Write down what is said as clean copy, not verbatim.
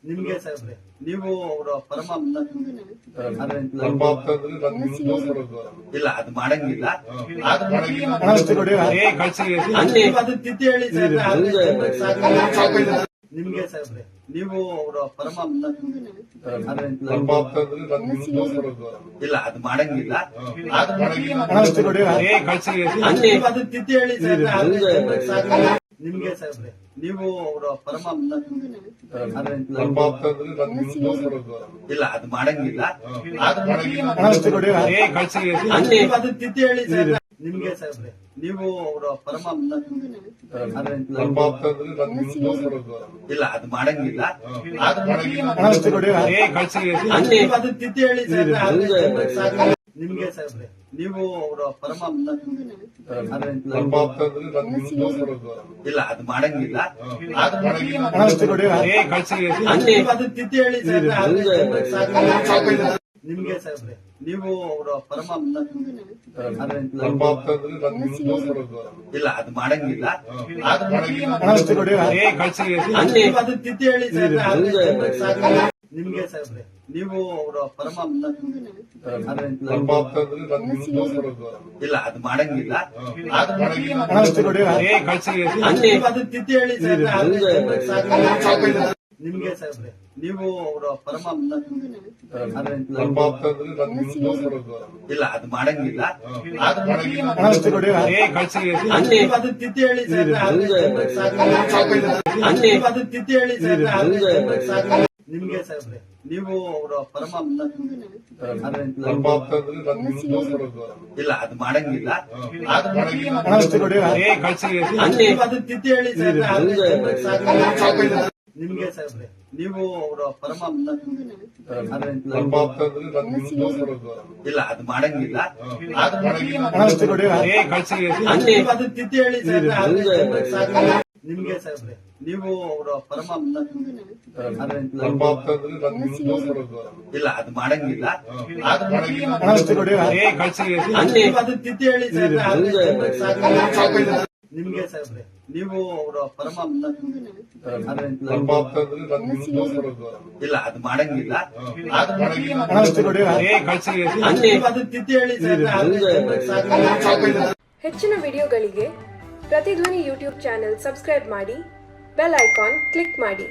ನಿಮ್ಗೆ ಸಾಹೇಬ್ರೆ ನೀವು ಅವರ ಪರಮಾಪ್ತ ಇಲ್ಲ ಅದು ಮಾಡಂಗಿಲ್ಲ ಅದು ತಿದ್ದಿ ಹೇಳಿ ನಿಮ್ಗೆ ಸಾಹೇಬ್ರೆ ನೀವು ಅವರ ಪರಮಾಪ್ತ ಇಲ್ಲ ಅದು ಮಾಡಂಗಿಲ್ಲ ಅದು ತಿದ್ದಿ ಹೇಳಿ ನಿಮ್ಗೆ ಸಾಹೇಬ್ರೆ ನೀವು ಅವರ ಪರಮಾಪ್ತ ಇಲ್ಲ ಅದು ಮಾಡಂಗಿಲ್ಲ ಅದು ತಿದ್ದಿ ಹೇಳಿ ನಿಮ್ಗೆ ಸಾಹೇಬ್ರೆ ನೀವು ಅವರ ಪರಮಾಪ್ತ ಇಲ್ಲ ಅದು ಮಾಡಂಗಿಲ್ಲ ಅದು ತಿದ್ದಿ ಹೇಳಿ ನಿಮ್ಗೆ ಸಾಹೇಬ್ರೆ ನೀವು ಅವರ ಪರಮಾಪ್ತ ಇಲ್ಲ ಅದು ಮಾಡಂಗಿಲ್ಲ ಅದು ತಿದ್ದಿ ಹೇಳಿ ನಿಮ್ಗೆ ಸಾಹೇಬ್ರೆ ನೀವು ಅವರ ಪರಮಾಪ್ತ ಇಲ್ಲ ಅದು ಮಾಡಂಗಿಲ್ಲ ಅದು ತಿದ್ದಿ ಹೇಳಿ ನಿಮ್ಗೆ ಸಾಹೇಬ್ರೆ ನೀವು ಅವರ ಪರಮಾಪ್ತ ಇಲ್ಲ ಅದು ಮಾಡಂಗಿಲ್ಲ ಅದು ತಿದ್ದಿ ಹೇಳಿ ನಿಮ್ಗೆ ಸಾಹೇಬ್ರೆ ನೀವು ಅವರ ಪರಮಾಪ್ತ ಇಲ್ಲ ಅದು ಮಾಡಂಗಿಲ್ಲ ಅದು ತಿದ್ದಿ ಹೇಳಿ ಅದು ತಿದ್ದಿ ಹೇಳಿ ನಿಮ್ಗೆ ಸಾಹೇಬ್ರೆ ನೀವು ಅವರ ಪರಮಾಪ್ತ ಇಲ್ಲ ಅದು ಮಾಡಂಗಿಲ್ಲ ಅದು ತಿದ್ದಿ ಹೇಳಿ ನಿಮ್ಗೆ ಸಾಹೇಬ್ರೆ ನೀವು ಅವರ ಪರಮಾಪ್ತ ಇಲ್ಲ ಅದು ಮಾಡಂಗಿಲ್ಲ ಅದು ತಿದ್ದಿ ಹೇಳಿ ನಿಮ್ಗೆ ಸಾಹೇಬ್ರೆ ನೀವು ಅವರ ಪರಮಾಪ್ತ ಇಲ್ಲ ಅದು ಮಾಡಂಗಿಲ್ಲ ಅದು ತಿದ್ದಿ ಹೇಳಿ ನಿಮ್ಗೆ ಸಾಹೇಬ್ರೆ ನೀವು ಅವರ ಪರಮಾಪ್ತ ಇಲ್ಲ ಅದು ಮಾಡಂಗಿಲ್ಲ ಅದು ತಿದ್ದಿ ಹೇಳಿ ಹೆಚ್ಚಿನ ವಿಡಿಯೋಗಳಿಗೆ ಪ್ರತಿಧ್ವನಿ ಯೂಟ್ಯೂಬ್ ಚಾನೆಲ್ ಸಬ್ಸ್ಕ್ರೈಬ್ ಮಾಡಿ, ಬೆಲ್ ಐಕಾನ್ ಕ್ಲಿಕ್ ಮಾಡಿ.